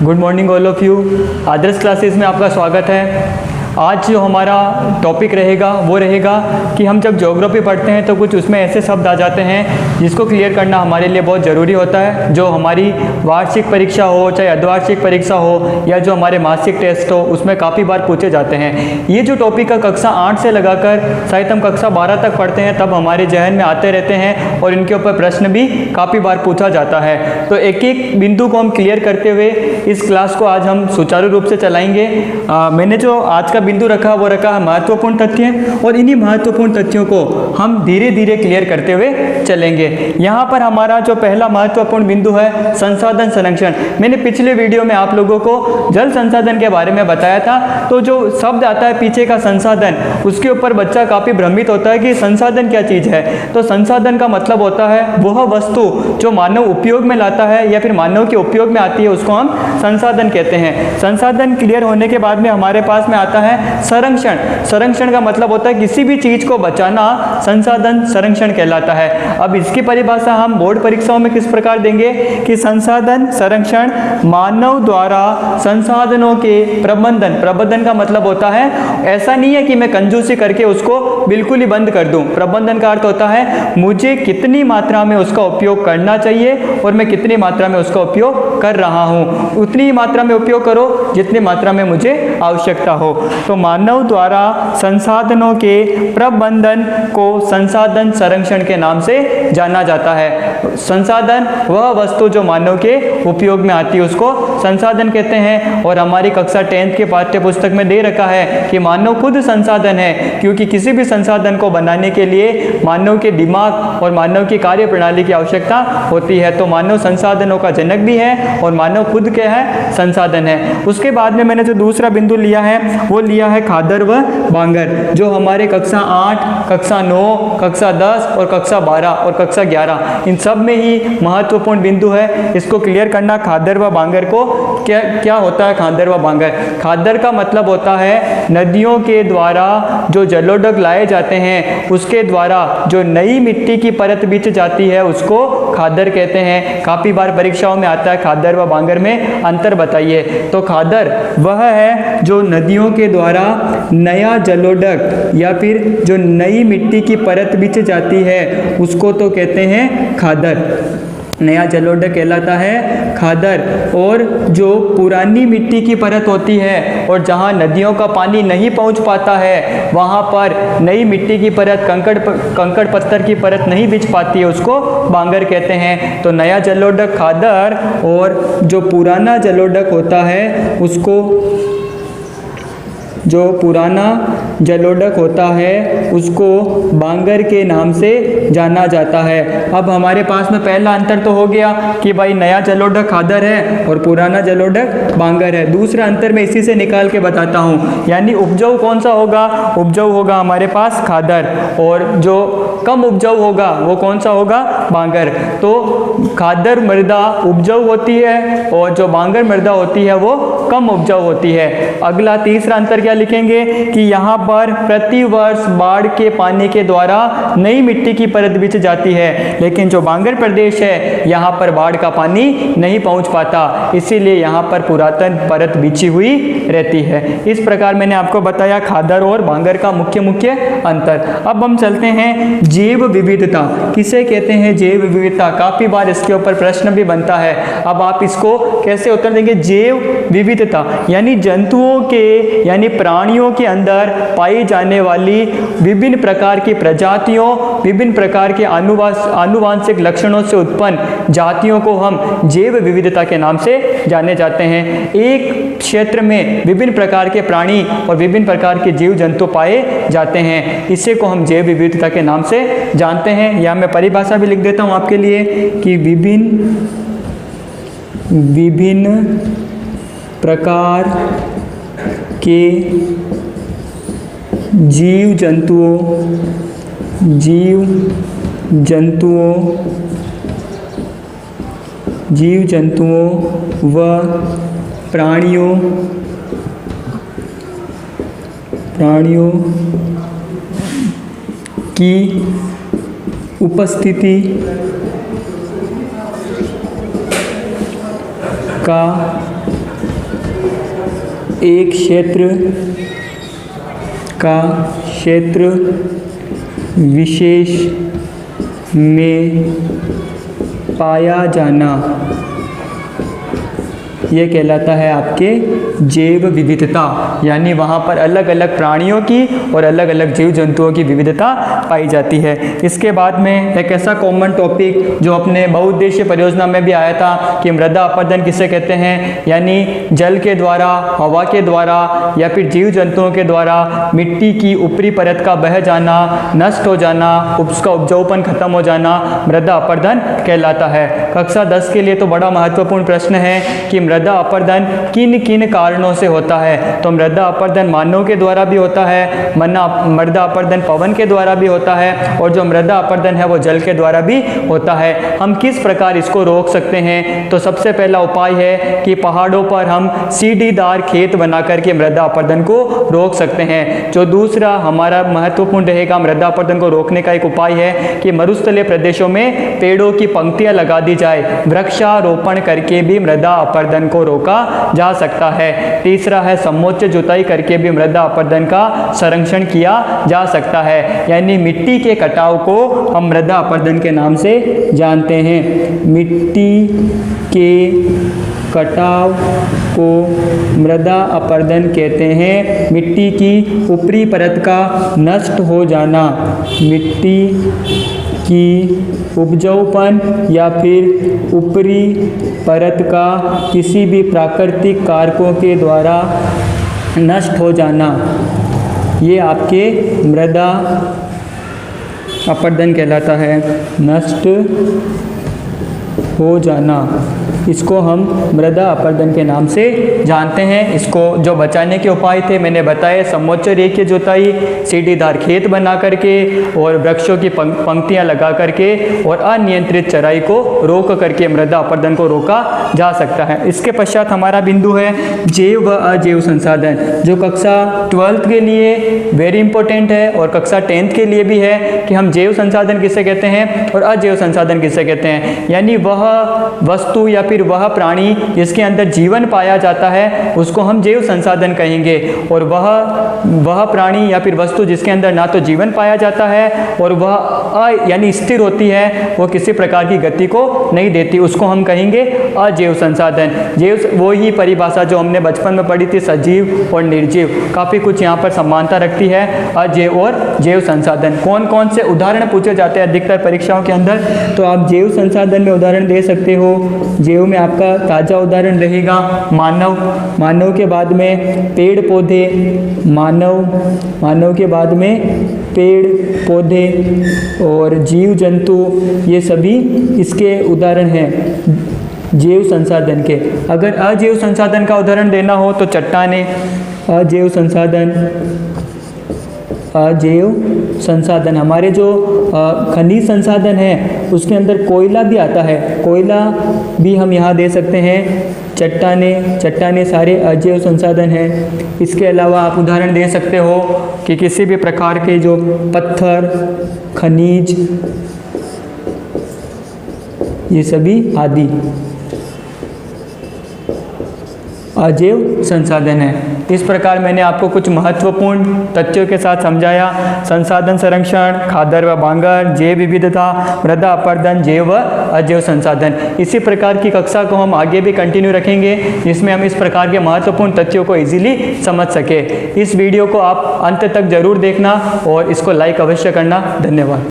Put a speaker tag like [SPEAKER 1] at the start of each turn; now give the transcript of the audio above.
[SPEAKER 1] Good morning all of you. Adarsh classes में आपका स्वागत है। आज जो हमारा टॉपिक रहेगा वो रहेगा कि हम जब ज्योग्राफी पढ़ते हैं तो कुछ उसमें ऐसे शब्द आ जाते हैं जिसको क्लियर करना हमारे लिए बहुत ज़रूरी होता है। जो हमारी वार्षिक परीक्षा हो, चाहे अर्धवार्षिक परीक्षा हो या जो हमारे मासिक टेस्ट हो, उसमें काफ़ी बार पूछे जाते हैं। ये जो टॉपिक है कक्षा 8 से लगाकर शायद हम कक्षा 12 तक पढ़ते हैं, तब हमारे जहन में आते रहते हैं और इनके ऊपर प्रश्न भी काफ़ी बार पूछा जाता है। तो एक एक बिंदु को हम क्लियर करते हुए इस क्लास को आज हम सुचारू रूप से चलाएंगे। मैंने जो आज का बिंदु रखा वो रखा है महत्वपूर्ण तथ्य, और इन्हीं महत्वपूर्ण तथ्यों को हम धीरे धीरे क्लियर करते हुए चलेंगे। यहाँ पर हमारा जो पहला महत्वपूर्ण बिंदु है संसाधन संरक्षण। मैंने पिछले वीडियो में आप लोगों को जल संसाधन के बारे में बताया था। तो जो शब्द आता है पीछे का संसाधन, उसके ऊपर बच्चा काफ़ी भ्रमित होता है कि संसाधन क्या चीज़ है। तो संसाधन का मतलब होता है वह वस्तु जो मानव उपयोग में लाता है या फिर मानव के उपयोग में आती है, उसको हम संसाधन कहते हैं। संसाधन क्लियर होने के बाद में हमारे पास में आता है संरक्षण। संरक्षण का मतलब होता है किसी भी चीज को बचाना, संसाधन संरक्षण कहलाता है। अब इसकी परिभाषा हम बोर्ड परीक्षाओं में किस प्रकार देंगे कि संसाधन संरक्षण मानव द्वारा संसाधनों के प्रबंधन। प्रबंधन का मतलब होता है ऐसा नहीं है कि मैं कंजूसी करके उसको बिल्कुल ही बंद कर दूं। प्रबंधन का अर्थ होता है मुझे कितनी मात्रा में उसका उपयोग करना चाहिए और मैं कितनी मात्रा में उसका उपयोग कर रहा हूं, उतनी ही मात्रा में उपयोग करो जितनी मात्रा में मुझे आवश्यकता हो। तो मानव द्वारा संसाधनों के प्रबंधन को संसाधन संरक्षण के नाम से जाना जाता है। संसाधन वह वस्तु जो मानव के उपयोग में आती है उसको संसाधन कहते हैं। और हमारी कक्षा 10th के पाठ्य पुस्तक में दे रखा है कि मानव खुद संसाधन है, क्योंकि किसी भी संसाधन को बनाने के लिए मानव के दिमाग और मानव की कार्य प्रणाली की आवश्यकता होती है। तो मानव संसाधनों का जनक भी है और मानव खुद क्या है, संसाधन है। उसके बाद में मैंने जो दूसरा बिंदु लिया है वो लिया है खादर व बांगर, जो हमारे कक्षा 8, कक्षा 9, कक्षा 10 और कक्षा 12 और कक्षा 11 इन सब में ही महत्वपूर्ण बिंदु है। इसको क्लियर करना खादर व बांगर को क्या होता है। खादर व बांगर, खादर का मतलब होता है नदियों के द्वारा जो जलोढ़ लाए जाते हैं उसके द्वारा जो नई मिट्टी की परत बिछ जाती है उसको खादर कहते हैं। काफी बार परीक्षाओं में आता है खादर व बांगर में अंतर बताइए। तो खादर वह है जो नदियों के द्वारा नया जलोढ़ या फिर जो नई मिट्टी की परत बिछ जाती है उसको तो कहते हैं खादर। नया जलोढ़ कहलाता है खादर। और जो पुरानी मिट्टी की परत होती है और जहाँ नदियों का पानी नहीं पहुँच पाता है, वहाँ पर नई मिट्टी की परत, कंकड़ पत्थर की परत नहीं बिछ पाती है, उसको बांगर कहते हैं। तो नया जलोढ़ खादर और जो पुराना जलोढ़ होता है उसको, जो पुराना जलोढ़ होता है उसको बांगर के नाम से जाना जाता है। अब हमारे पास में पहला अंतर तो हो गया कि भाई नया जलोढ़ खादर है और पुराना जलोढ़ बांगर है। दूसरा अंतर मैं इसी से निकाल के बताता हूँ, यानी उपजाऊ कौन सा होगा। उपजाऊ होगा हमारे पास खादर, और जो कम उपजाऊ होगा वो कौन सा होगा, बांगर। तो खादर मृदा उपजाऊ होती है और जो बांगर मृदा होती है वो कम उपजाऊ होती है। अगला तीसरा अंतर क्या लिखेंगे कि यहाँ पर प्रति वर्ष बाढ़ के पानी के द्वारा नई मिट्टी की परत बिछ जाती है, लेकिन जो बांगर प्रदेश है यहाँ पर बाढ़ का पानी नहीं पहुँच पाता, इसीलिए यहाँ पर पुरातन परत बिछी हुई रहती है। इस प्रकार मैंने आपको बताया खादर और बांगर का मुख्य अंतर। अब हम चलते हैं जैव विविधता। किसे कहते हैं जैव विविधता, काफी बार इसके ऊपर प्रश्न भी बनता है। अब आप इसको कैसे उत्तर देंगे। जैव विविधता यानी जंतुओं के यानी प्राणियों के अंदर पाई जाने वाली विभिन्न प्रकार की प्रजातियों, विभिन्न प्रकार के आनुवांशिक लक्षणों से उत्पन्न जातियों को हम जैव विविधता के नाम से जाने जाते हैं। एक क्षेत्र में विभिन्न प्रकार के प्राणी और विभिन्न प्रकार के जीव जंतु पाए जाते हैं, इसे को हम जैव विविधता के नाम से जानते हैं। या मैं परिभाषा भी लिख देता हूं आपके लिए कि विभिन्न प्रकार के जीव जंतुओं व प्राणियों की उपस्थिति का एक क्षेत्र का क्षेत्र विशेष में पाया जाना, ये कहलाता है आपके जैव विविधता। यानी वहाँ पर अलग अलग प्राणियों की और अलग अलग जीव जंतुओं की विविधता पाई जाती है। इसके बाद में एक ऐसा कॉमन टॉपिक जो अपने बहुउद्देशीय परियोजना में भी आया था कि मृदा अपरदन किसे कहते हैं, यानी जल के द्वारा, हवा के द्वारा या फिर जीव जंतुओं के द्वारा मिट्टी की ऊपरी परत का बह जाना, नष्ट हो जाना, उसका उपजाऊपन खत्म हो जाना मृदा अपरदन कहलाता है। कक्षा 10 के लिए तो बड़ा महत्वपूर्ण प्रश्न है कि मृदा अपरदन किन किन कारणों से होता है। तो मृदा अपरदन मानव के द्वारा भी होता है, मृदा अपरदन पवन के द्वारा भी होता है, और जो मृदा अपरदन है वो जल के द्वारा भी होता है। हम किस प्रकार इसको रोक सकते हैं? तो सबसे पहला उपाय है कि पहाड़ों पर हम सीढ़ीदार खेत बना करके मृदा अपरदन को रोक सकते हैं। जो दूसरा हमारा महत्वपूर्ण रहेगा मृदा अपरदन को रोकने का एक उपाय है कि मरुस्थलीय प्रदेशों में पेड़ों की पंक्तियां लगा दी जाए। वृक्षारोपण करके भी मृदा अपरदन को रोका जा सकता है। तीसरा है समोच्च जुताई करके भी मृदा अपरदन का संरक्षण किया जा सकता है। यानी मिट्टी के कटाव को हम मृदा अपरदन के नाम से जानते हैं। मिट्टी के कटाव को मृदा अपरदन कहते हैं। मिट्टी की ऊपरी परत का नष्ट हो जाना, मिट्टी की उपजाऊपन या फिर ऊपरी परत का किसी भी प्राकृतिक कारकों के द्वारा नष्ट हो जाना, ये आपके मृदा अपरदन कहलाता है। नष्ट हो जाना, इसको हम मृदा अपरदन के नाम से जानते हैं। इसको जो बचाने के उपाय थे मैंने बताए, समोच्च रेखीय जुताई, सीढ़ीदार खेत बना करके और वृक्षों की पंक्तियां लगा करके और अनियंत्रित चराई को रोक करके मृदा अपरदन को रोका जा सकता है। इसके पश्चात हमारा बिंदु है जैव व अजैव संसाधन, जो कक्षा 12th के लिए वेरी इंपॉर्टेंट है और कक्षा 10th के लिए भी है कि हम जैव संसाधन किसे कहते हैं और अजैव संसाधन किसे कहते हैं। यानी वह वस्तु या फिर वह प्राणी जिसके अंदर जीवन पाया जाता है उसको हम जैव संसाधन कहेंगे, और वह प्राणी या फिर वस्तु जिसके अंदर ना तो जीवन पाया जाता है और वह यानी स्थिर होती है, वो किसी प्रकार की गति को नहीं देती, उसको हम कहेंगे अजैव संसाधन। जैव वो ही परिभाषा जो हमने बचपन में पढ़ी थी, सजीव और निर्जीव, काफ़ी कुछ यहाँ पर समानता रखती है अजैव और जैव संसाधन। कौन कौन से उदाहरण पूछे जाते हैं अधिकतर परीक्षाओं के अंदर, तो आप जैव संसाधन में उदाहरण दे सकते हो। जैव में आपका ताज़ा उदाहरण रहेगा मानव, मानव के बाद में पेड़ पौधे, मानव के बाद में पेड़ पौधे और जीव जंतु, ये सभी इसके उदाहरण हैं जैव संसाधन के। अगर अजैव संसाधन का उदाहरण देना हो तो चट्टानें, अजैव संसाधन हमारे जो खनिज संसाधन है उसके अंदर कोयला भी आता है, कोयला भी हम यहाँ दे सकते हैं। चट्टानें सारे अजैव संसाधन हैं। इसके अलावा आप उदाहरण दे सकते हो कि किसी भी प्रकार के जो पत्थर, खनिज, ये सभी आदि अजैव संसाधन है। इस प्रकार मैंने आपको कुछ महत्वपूर्ण तथ्यों के साथ समझाया। संसाधन संरक्षण, खादर व बांगर, जैव विविधता, मृदा अपरदन, जैव व अजैव संसाधन। इसी प्रकार की कक्षा को हम आगे भी कंटिन्यू रखेंगे जिसमें हम इस प्रकार के महत्वपूर्ण तथ्यों को इजीली समझ सके। इस वीडियो को आप अंत तक जरूर देखना और इसको लाइक अवश्य करना। धन्यवाद।